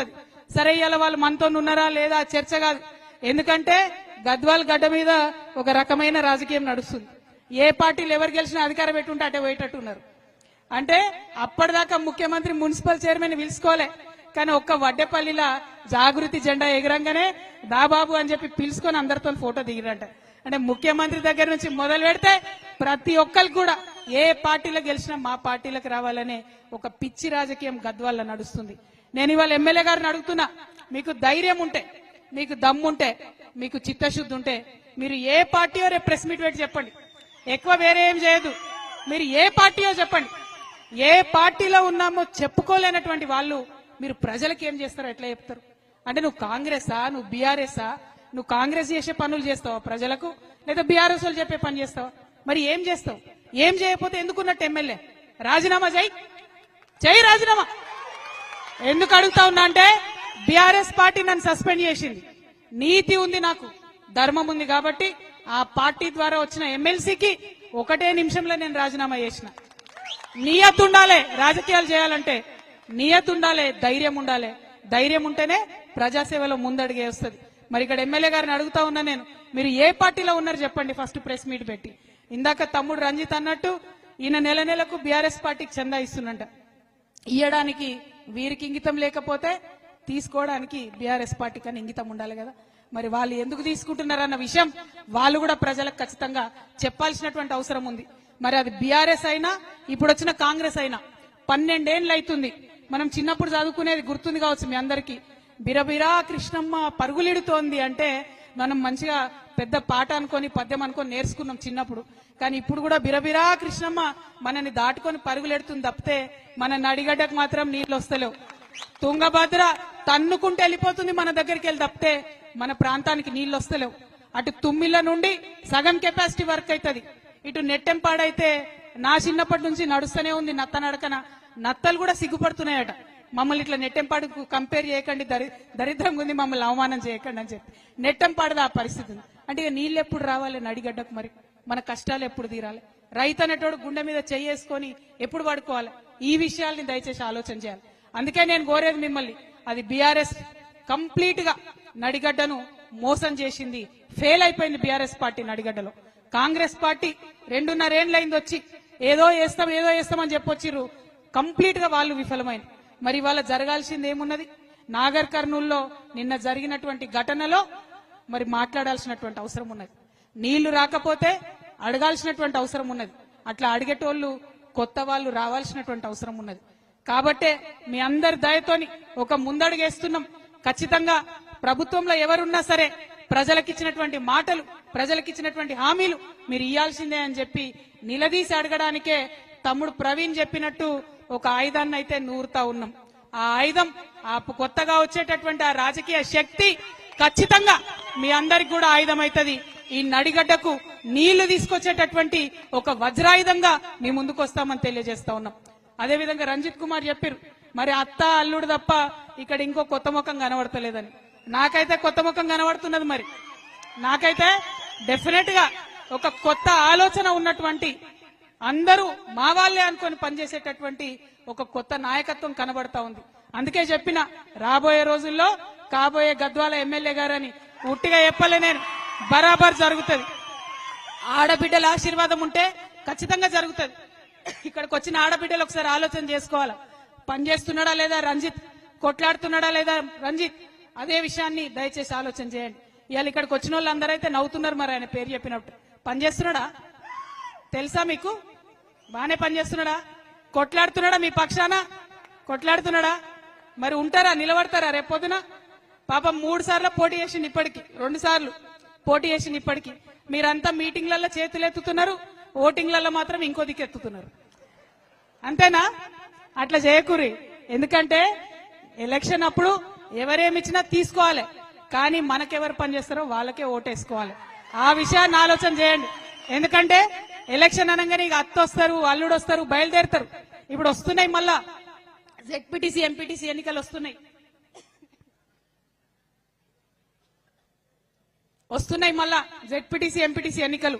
అర్థమవుతుంది. సరే ఇలా వాళ్ళు మనతో ఉన్నారా లేదా చర్చ కాదు. ఎందుకంటే గద్వాల్ గడ్డ మీద ఒక రకమైన రాజకీయం నడుస్తుంది. ఏ పార్టీలు ఎవరు గెలిచినా అధికారం పెట్టుంటే అటే పోయేటట్టున్నారు. అంటే అప్పటిదాకా ముఖ్యమంత్రి మున్సిపల్ చైర్మన్ పిలుచుకోలే, కానీ ఒక్క వడ్డేపల్లిలా జాగృతి జెండా ఎగరంగానే దాబాబు అని చెప్పి పిలుచుకొని అందరితో ఫోటో దిగిరంట. అంటే ముఖ్యమంత్రి దగ్గర నుంచి మొదలు పెడితే ప్రతి ఒక్కరికి కూడా ఏ పార్టీలో గెలిచినా మా పార్టీలకు రావాలనే ఒక పిచ్చి రాజకీయం గద్వాల్లో నడుస్తుంది. నేను ఇవాళ ఎమ్మెల్యే గారిని అడుగుతున్నా, మీకు ధైర్యం ఉంటే, మీకు దమ్ముంటే, మీకు చిత్తశుద్ధి ఉంటే మీరు ఏ పార్టీయో రేపు ప్రెస్ మీట్ పెట్టి చెప్పండి. ఎక్కువ వేరే ఏం చేయదు, మీరు ఏ పార్టీయో చెప్పండి. ఏ పార్టీలో ఉన్నామో చెప్పుకోలేనటువంటి వాళ్ళు మీరు ప్రజలకు ఏం చేస్తారో ఎట్లా చెప్తారు? అంటే నువ్వు కాంగ్రెసా, నువ్వు బీఆర్ఎస్ఆ? నువ్వు కాంగ్రెస్ చేసే పనులు చేస్తావా ప్రజలకు, లేదా బీఆర్ఎస్ వాళ్ళు చెప్పే పని చేస్తావా? మరి ఏం చేస్తావు? ఏం చేయకపోతే ఎందుకున్నట్టు ఎమ్మెల్యే? రాజీనామా చేయి రాజీనామా. ఎందుకు అడుగుతా ఉన్నా అంటే బీఆర్ఎస్ పార్టీ నన్ను సస్పెండ్ చేసింది. నీతి ఉంది, నాకు ధర్మం ఉంది కాబట్టి ఆ పార్టీ ద్వారా వచ్చిన ఎమ్మెల్సీకి 1 నిమిషంలో నేను రాజీనామా చేసిన. నియత్ ఉండాలి, రాజకీయాలు చేయాలంటే నియత్ ఉండాలి, ధైర్యం ఉండాలి. ధైర్యం ఉంటేనే ప్రజాసేవలో ముందడిగే వస్తుంది. మరి ఇక్కడ ఎమ్మెల్యే గారిని అడుగుతా ఉన్నా నేను, మీరు ఏ పార్టీలో ఉన్నారు చెప్పండి ఫస్ట్ ప్రెస్ మీట్ పెట్టి. ఇందాక తమ్ముడు రంజిత్ అన్నట్టు ఈయన నెల నెలకు బీఆర్ఎస్ పార్టీకి చందా ఇస్తున్నంట. ఇయ్యడానికి వీరికి ఇంగితం లేకపోతే తీసుకోవడానికి బీఆర్ఎస్ పార్టీ కానీ ఇంగితం ఉండాలి కదా. మరి వాళ్ళు ఎందుకు తీసుకుంటున్నారన్న విషయం వాళ్ళు కూడా ప్రజలకు ఖచ్చితంగా చెప్పాల్సినటువంటి అవసరం ఉంది. మరి అది బీఆర్ఎస్ అయినా ఇప్పుడు వచ్చిన కాంగ్రెస్ అయినా 12 ఏళ్ళు అవుతుంది. మనం చిన్నప్పుడు చదువుకునేది గుర్తుంది కావచ్చు మీ అందరికీ, బిరబిరా కృష్ణమ్మ పరుగులిడుతోంది అంటే మనం మంచిగా పెద్ద పాట అనుకొని పద్యం అనుకొని నేర్చుకున్నాం చిన్నప్పుడు. కానీ ఇప్పుడు కూడా బిరబిరా కృష్ణమ్మ మనని దాటుకొని పరుగులెడుతుంది తప్పితే మన నడిగడ్డకు మాత్రం నీళ్లు వస్తలేవు. తుంగభద్ర తన్నుకుంటే వెళ్ళిపోతుంది మన దగ్గరికి వెళ్ళి తప్పితే మన ప్రాంతానికి నీళ్లు వస్తలేవు. అటు తుమ్మిళ్ళ నుండి సగం కెపాసిటీ వర్క్ అవుతుంది, ఇటు నెట్టెంపాడైతే నా చిన్నప్పటి నుంచి నడుస్తూనే ఉంది నత్త నడకన. నత్తలు కూడా సిగ్గుపడుతున్నాయట, మమ్మల్ని ఇట్లా నెట్టెంపాడుకు కంపేర్ చేయకండి, దరిద్రంగా ఉంది, మమ్మల్ని అవమానం చేయకండి అని చెప్పి. నెట్టెంపాడుదా ఆ పరిస్థితి ఉంది. అంటే ఇక నీళ్ళు ఎప్పుడు రావాలి నడిగడ్డకు? మరి మన కష్టాలు ఎప్పుడు తీరాలి? రైతు అనేటోడు గుండె మీద చేసుకొని ఎప్పుడు పడుకోవాలి? ఈ విషయాల్ని దయచేసి ఆలోచన చేయాలి. అందుకే నేను కోరేది మిమ్మల్ని, అది బీఆర్ఎస్ కంప్లీట్ గా నడిగడ్డను మోసం చేసింది, ఫెయిల్ అయిపోయింది బీఆర్ఎస్ పార్టీ నడిగడ్డలో. కాంగ్రెస్ పార్టీ 2.5 ఏళ్ళైంది వచ్చి ఏదో చేస్తామని చెప్పొచ్చిర్రు, కంప్లీట్ గా వాళ్ళు విఫలమైంది. మరి వాళ్ళ జరగాల్సింది ఏమున్నది? నాగర్ కర్నూల్లో నిన్న జరిగినటువంటి ఘటనలో మరి మాట్లాడాల్సినటువంటి అవసరం ఉన్నది. నీళ్లు రాకపోతే అడగాల్సినటువంటి అవసరం ఉన్నది. అట్లా అడిగేటోళ్ళు కొత్త వాళ్ళు రావాల్సినటువంటి అవసరం ఉన్నది. కాబట్టే మీ అందరి దయతోని ఒక ముందడుగేస్తున్నాం. ఖచ్చితంగా ప్రభుత్వంలో ఎవరున్నా సరే ప్రజలకిచ్చినటువంటి మాటలు, ప్రజలకిచ్చినటువంటి హామీలు మీరు ఇయ్యాల్సిందే అని చెప్పి నిలదీసి అడగడానికే తమ్ముడు ప్రవీణ్ చెప్పినట్టు ఒక ఆయుధాన్ని అయితే నూరుతా ఉన్నాం. ఆ ఆయుధం ఆ కొత్తగా వచ్చేటటువంటి ఆ రాజకీయ శక్తి ఖచ్చితంగా మీ అందరికి కూడా ఆయుధం అవుతుంది. ఈ నడిగడ్డకు నీళ్లు తీసుకొచ్చేటటువంటి ఒక వజ్రాయుధంగా మీ ముందుకు వస్తామని తెలియజేస్తా ఉన్నాం. అదేవిధంగా రంజిత్ కుమార్ చెప్పారు, మరి అత్త అల్లుడు తప్ప ఇక్కడ ఇంకో కొత్త ముఖం కనబడతలేదని. నాకైతే కొత్త ముఖం కనబడుతున్నది. మరి నాకైతే డెఫినెట్ గా ఒక కొత్త ఆలోచన ఉన్నటువంటి, అందరూ మా వాళ్ళే అనుకొని పనిచేసేటటువంటి ఒక కొత్త నాయకత్వం కనబడతా ఉంది. అందుకే చెప్పిన రాబోయే రోజుల్లో కాబోయే గద్వాల ఎమ్మెల్యే గారని ఉట్టిగా చెప్పలే నేను, బరాబర్ జరుగుతుంది. ఆడబిడ్డల ఆశీర్వాదం ఉంటే ఖచ్చితంగా జరుగుతుంది. ఇక్కడికి వచ్చిన ఆడబిడ్డలు ఒకసారి ఆలోచన చేసుకోవాలా, పనిచేస్తున్నాడా లేదా రంజిత్, కొట్లాడుతున్నాడా లేదా రంజిత్, అదే విషయాన్ని దయచేసి ఆలోచన చేయండి. ఇవాళ ఇక్కడికి వచ్చిన వాళ్ళందరైతే నవ్వుతున్నారు, మరి ఆయన పేరు చెప్పినప్పుడు పనిచేస్తున్నాడా తెలుసా మీకు? బానే పనిచేస్తున్నాడా? కొట్లాడుతున్నాడా? మీ పక్షాన కొట్లాడుతున్నాడా? మరి ఉంటారా, నిలబడతారా రేపొద్దున? పాపం 3 సార్లు పోటీ చేసింది, ఇప్పటికి 2 సార్లు పోటీ చేసింది. ఇప్పటికి మీరంతా మీటింగ్లలో చేతులు ఎత్తుతున్నారు, ఓటింగ్లలో మాత్రం ఇంకో దిక్కు ఎత్తుతున్నారు. అంతేనా? అట్లా చేయకూరి. ఎందుకంటే ఎలక్షన్ అప్పుడు ఎవరేమిచ్చినా తీసుకోవాలి, కానీ మనకెవరు పనిచేస్తారో వాళ్ళకే ఓటేసుకోవాలి. ఆ విషయాన్ని ఆలోచన చేయండి. ఎందుకంటే ఎలక్షన్ అనగానే ఇక అత్త వస్తారు, అల్లుడు వస్తారు, బయలుదేరుతారు. ఇప్పుడు వస్తున్నాయి, మళ్ళా జెడ్పీటీసీ ఎంపీటీసీ ఎన్నికలు వస్తున్నాయి. మళ్ళా జెడ్పీటీసీ ఎంపీటీసీ ఎన్నికలు.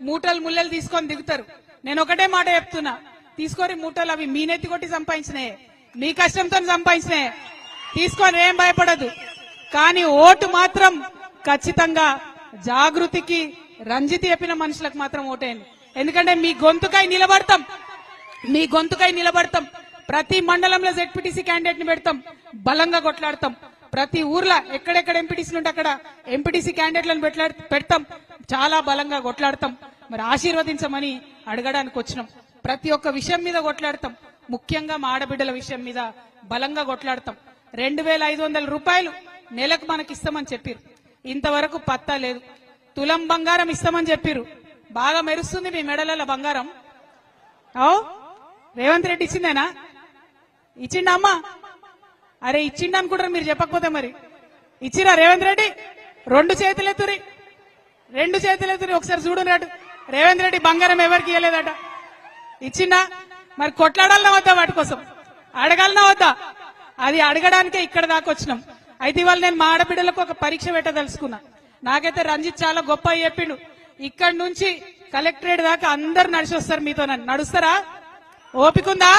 మూటలు ముల్లలు తీసుకొని దిగుతారు. నేను ఒకటే మాట చెప్తున్నా, తీసుకోరి మూటలు, అవి మీ నెత్తి కొట్టి సంపాదించినాయే, మీ కష్టంతో సంపాదించినాయే. తీసుకొని ఏం భయపడదు. కానీ ఓటు మాత్రం ఖచ్చితంగా జాగృతికి రంజిత్ చెప్పిన మనుషులకు మాత్రం ఓటేయండి. ఎందుకంటే మీ గొంతుకై నిలబడతాం. ప్రతి మండలంలో జెడ్పీటీసీ క్యాండిడేట్ ని పెడతాం, బలంగా కొట్లాడతాం. ప్రతి ఊర్లో ఎక్కడెక్కడ ఎంపీటీసీలు ఉంటే అక్కడ ఎంపీటీసీ క్యాండిడేట్లను పెడతాం, చాలా బలంగా కొట్లాడతాం. మరి ఆశీర్వదించమని అడగడానికి వచ్చినాం. ప్రతి ఒక్క విషయం మీద కొట్లాడతాం, ముఖ్యంగా మా ఆడబిడ్డల విషయం మీద బలంగా కొట్లాడతాం. 2500 రూపాయలు నెలకు మనకి ఇస్తామని చెప్పారు, ఇంతవరకు పత్తా లేదు. తులం బంగారం ఇస్తామని చెప్పారు, బాగా మెరుస్తుంది మీ మెడల బంగారం. రేవంత్ రెడ్డి ఇచ్చిందేనా? ఇచ్చిండా అమ్మా? అరే ఇచ్చిండ అనుకుంటారు మీరు, చెప్పకపోతే మరి ఇచ్చిరా రేవంత్ రెడ్డి? 2 చేతులెత్తురి, 2 చేతులెత్తురి, ఒకసారి చూడరాడు. రేవంత్ రెడ్డి బంగారం ఎవరికి ఇవ్వలేదట, ఇచ్చిండా? మరి కొట్లాడాలన్నా వద్దా, వాటి కోసం అడగాలన్నా వద్దా? అది అడగడానికే ఇక్కడ దాకా వచ్చినాం. అయితే ఇవాళ నేను మా ఆడబిడ్డలకు ఒక పరీక్ష పెట్టదలుచుకున్నా. నాకైతే రంజిత్ చాలా గొప్ప చెప్పిండు, ఇక్కడ నుంచి కలెక్టరేట్ దాకా అందరు నడిచి వస్తారు మీతో. నన్ను నడుస్తారా? ఓపికందా?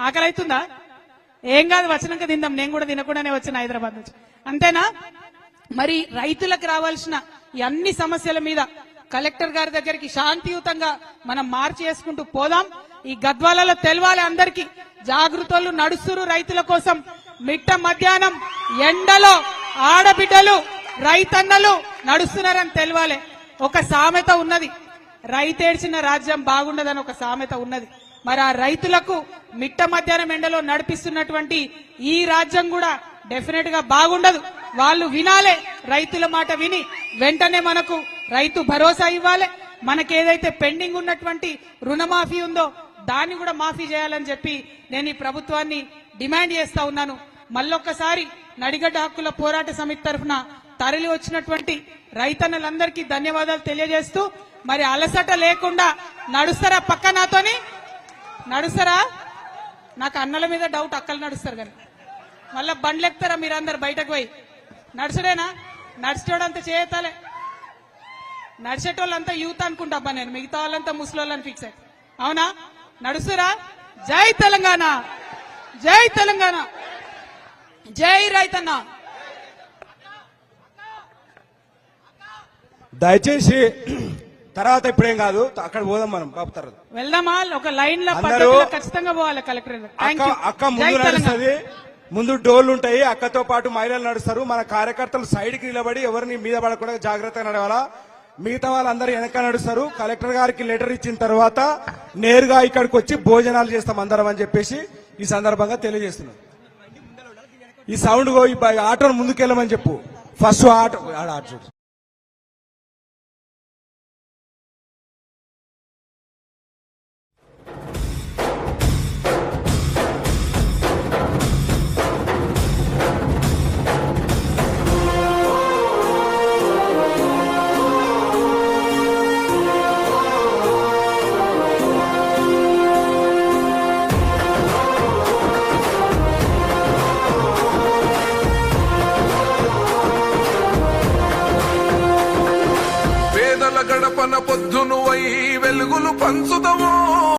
ఆకలి అవుతుందా? ఏం కాదు, వచ్చినాక తిందాం. నేను కూడా తినకుండానే వచ్చిన హైదరాబాద్ నుంచి, అంతేనా? మరి రైతులకు రావాల్సిన ఈ అన్ని సమస్యల మీద కలెక్టర్ గారి దగ్గరికి శాంతియుతంగా మనం మార్చి చేసుకుంటూ పోదాం. ఈ గద్వాలలో తెలవాలి అందరికీ, జాగృతులు నడుస్తురు రైతుల కోసం. మిట్ట మధ్యాహ్నం ఎండలో ఆడబిడ్డలు రైతన్నలు నడుస్తున్నారని తెలవాలి. ఒక సామెత ఉన్నది, రైతేడ్చిన రాజ్యం బాగుండదని ఒక సామెత ఉన్నది. మరి ఆ రైతులకు మిట్ట మధ్యాహ్నం ఎండలో నడిపిస్తున్నటువంటి ఈ రాజ్యం కూడా డెఫినెట్ గా బాగుండదు. వాళ్ళు వినాలే, రైతుల మాట విని వెంటనే మనకు రైతు భరోసా ఇవ్వాలి. మనకేదైతే పెండింగ్ ఉన్నటువంటి రుణమాఫీ ఉందో దాన్ని కూడా మాఫీ చేయాలని చెప్పి నేను ఈ ప్రభుత్వాన్ని డిమాండ్ చేస్తా ఉన్నాను. మళ్ళొక్కసారి నడిగడ్డ హక్కుల పోరాట సమితి తరఫున తరలి వచ్చినటువంటి రైతన్నలందరికీ ధన్యవాదాలు తెలియజేస్తూ, మరి అలసట లేకుండా నడుస్తారా? పక్క నాతోని నడుస్తారా? నాకు అన్నల మీద డౌట్, అక్కలు నడుస్తారు కానీ మళ్ళా బండ్లు ఎక్కుతారా మీరందరు బయటకు పోయి? నడుచుడేనా? నడిచేటోడంతా చేయతాలే, నడిచేటోళ్ళంతా యూత్ అనుకుంటా అబ్బా నేను, మిగతా వాళ్ళంతా ముసలోళ్ళని ఫిక్స్ అయ్యి. అవునా? నడుస్తురా? జై తెలంగాణ, జై తెలంగాణ, జై రైతన్న. దయచేసి తర్వాత ఇప్పుడేం కాదు, అక్కడ పోదాం మనం బాబు, తర్వాత వెళ్దామా? ఒక లైన్ లో ఖచ్చితంగా పోవాలి కలెక్టర్. అక్క ముందు నడుస్తుంది, ముందు డోర్లు ఉంటాయి, అక్కతో పాటు మహిళలు నడుస్తారు. మన కార్యకర్తలు సైడ్ కి నిలబడి ఎవరిని మీద పడకుండా జాగ్రత్తగా నడవాలా. మిగతా వాళ్ళందరూ వెనక నడుస్తారు. కలెక్టర్ గారికి లెటర్ ఇచ్చిన తర్వాత నేరుగా ఇక్కడికి వచ్చి భోజనాలు చేస్తాం అందరం అని చెప్పేసి ఈ సందర్భంగా తెలియజేస్తున్నాం. ఈ సౌండ్ ఆటోను ముందుకెళ్ళమని చెప్పు. ఫస్ట్ ఆటో చూడు. గడపన పొద్దును వై వెలుగులు పంచుదవో